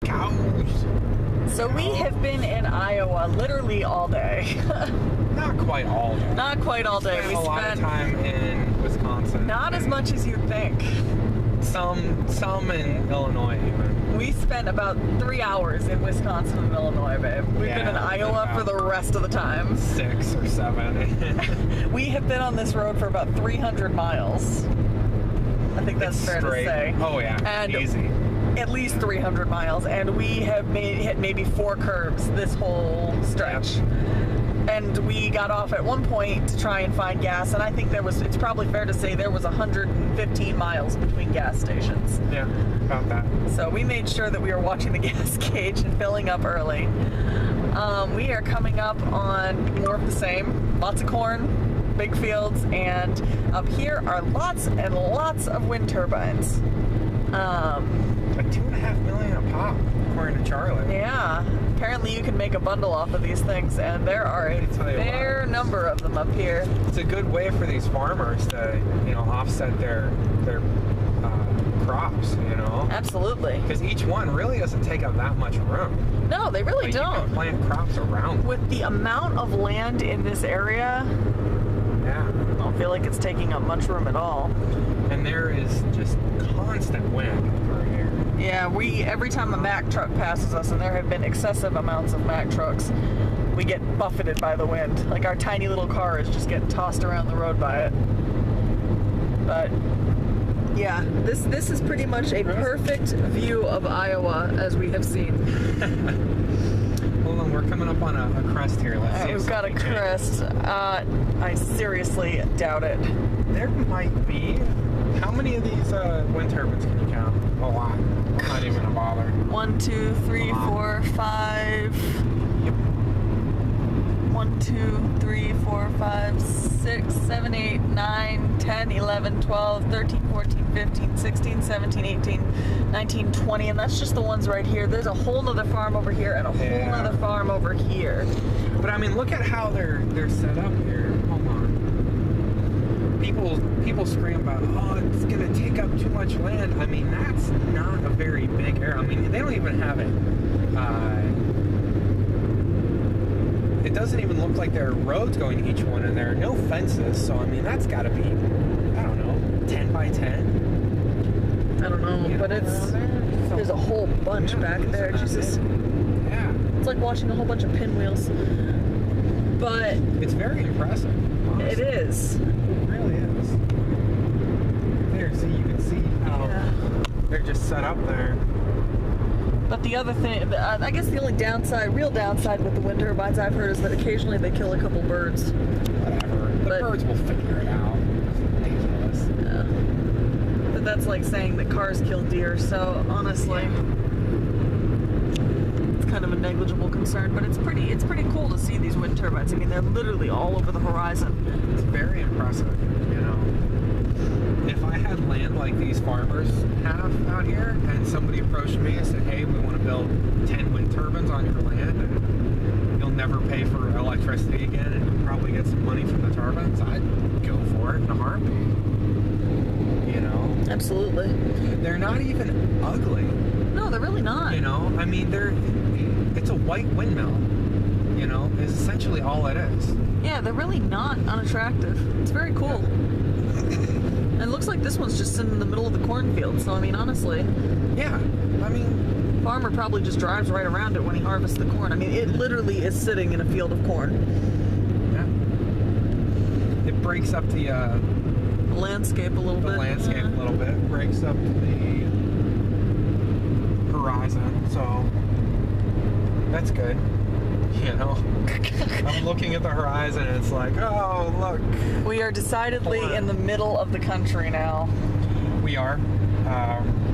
Gouged. So we have been in Iowa literally all day. Not quite all day. Not quite all day. Spent We a lot of time in Wisconsin. not as much as you'd think. Some in Illinois even. We spent about 3 hours in Wisconsin and Illinois, babe. We've been in Yeah, Iowa for the rest of the time. 6 or 7. We have been on this road for about 300 miles. I think that's fair Straight. to say. Oh yeah, And easy. at least 300 miles, and we have hit maybe 4 curves this whole stretch. And we got off at one point to try and find gas, and I think it's probably fair to say there was 115 miles between gas stations. Yeah, about that. So we made sure that we were watching the gas gauge and filling up early. We are coming up on more of the same. Lots of corn, big fields, and up here are lots and lots of wind turbines. Like 2.5 million a pop, according to Charlie. Yeah, apparently you can make a bundle off of these things, and there are a tell you fair what. number of them up here. It's a good way for these farmers to, offset their crops, Absolutely. Because each one really doesn't take up that much room. No, they really But you don't. can plant crops around them. With the amount of land in this area, Yeah. I don't feel like it's taking up much room at all. And there is just constant wind over here. Yeah, every time a Mack truck passes us, and there have been excessive amounts of Mack trucks, we get buffeted by the wind. Like our tiny little car is just getting tossed around the road by it. But yeah, this is pretty much a perfect view of Iowa as we have seen. Hold on, we're coming up on a crest here. Let's see. If We've got a something changes. crest. I seriously doubt it. There might be. How many of these wind turbines can you count? A lot. I'm not even gonna bother. 1, 2, 3, 4, 5. 1, 2, 3, 4, 5, 6, 7, 8, 9, 10, 11, 12, 13, 14, 15, 16, 17, 18, 19, 20, and that's just the ones right here. There's a whole nother farm over here and a whole Yeah. nother farm over here. But I mean, look at how they're set up here. Hold on. People scream about, oh, it's gonna take up too much land. I mean, that's not a very big area. I mean, they don't even have it. It doesn't even look like there are roads going to each one, and there are no fences. So I mean, that's got to be, I don't know, 10 by 10. I don't know, but there's a whole bunch back there. Jesus, Yeah, it's like watching a whole bunch of pinwheels. But it's very impressive. it Honestly. is. It really is. There, see, you can see how Yeah. they're just set up there. But the other thing, I guess the only real downside with the wind turbines I've heard is that occasionally they kill a couple birds. Whatever. The But- birds will figure it out. Ridiculous. Yeah. But that's like saying that cars kill deer, so honestly, it's kind of a negligible concern. But it's pretty cool to see these wind turbines. I mean, they're literally all over the horizon. It's very impressive, If I had land like these farmers have out here, and somebody approached me and said, hey, we want to build 10 wind turbines on your land, and you'll never pay for electricity again, and you'll probably get some money from the turbines, I'd go for it in a heartbeat. Absolutely. They're not even ugly. No, they're really not. I mean, it's a white windmill, is essentially all it is. Yeah, they're really not unattractive. It's very cool. And it looks like this one's just sitting in the middle of the cornfield. So I mean, honestly, Yeah, I mean, farmer probably just drives right around it when he harvests the corn. I mean, it literally is sitting in a field of corn. yeah. It breaks up the Landscape a little bit. landscape a little bit, breaks up the horizon, so that's good. I'm looking at the horizon and it's like, oh, look. We are decidedly in the middle of the country now. We are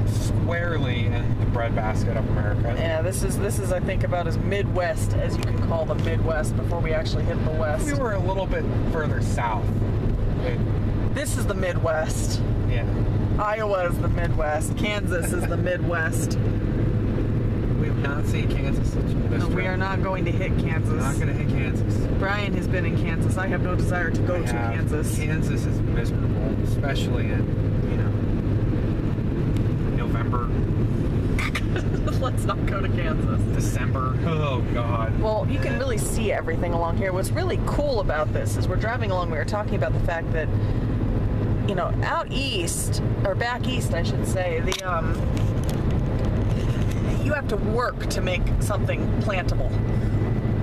squarely in the breadbasket of America. Yeah, this is I think about as Midwest as you can call the Midwest before we actually hit the West. We were a little bit further south. This is the Midwest. Yeah. Iowa is the Midwest. Kansas is the Midwest. We have not seen Kansas this No, we trip. are not going to hit We're Kansas. not going to hit Kansas. Brian has been in Kansas. I have no desire to go to Kansas. Kansas is miserable, especially in, November. Let's not go to Kansas. December. Oh God. Well, you can really see everything along here. What's really cool about this is we're driving along, we were talking about the fact that, you know, out east, or back east, I should say, you have to work to make something plantable,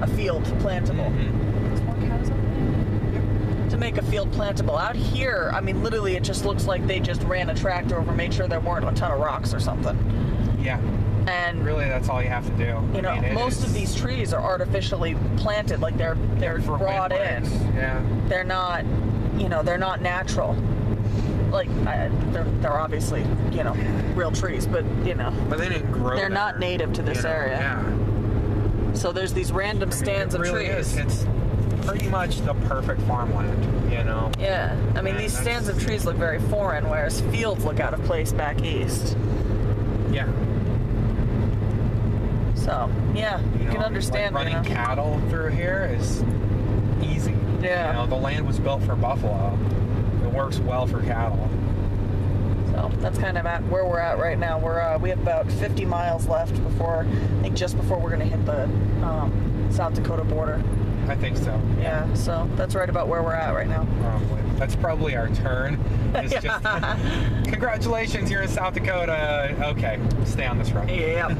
a field plantable. There's more cows over there? To make a field plantable. Out here, I mean, literally, it just looks like they just ran a tractor over, made sure there weren't a ton of rocks or something. Yeah. And Really, that's all you have to do. you know, most of these trees are artificially planted, like they're brought in. Yeah. They're not, you know, they're not natural. Like they're obviously, you know, real trees, but you know, But they didn't grow. they're not there, native to this you know? area. Yeah. So there's these random stands it of really trees. is. It's pretty much the perfect farmland, you know. Yeah, I mean, And these that's- stands of trees look very foreign, whereas fields look out of place back east. Yeah. So yeah, you can know, understand. Like running you know. cattle through here is easy. Yeah. You know, the land was built for buffalo. It works well for cattle. So that's kind of at where we're at right now. We have about 50 miles left before, I think just before we're going to hit the South Dakota border. I think so. Yeah, so that's right about where we're at right now. Probably. That's probably our turn. It's just congratulations, you're in South Dakota. Okay, stay on this road. Yeah.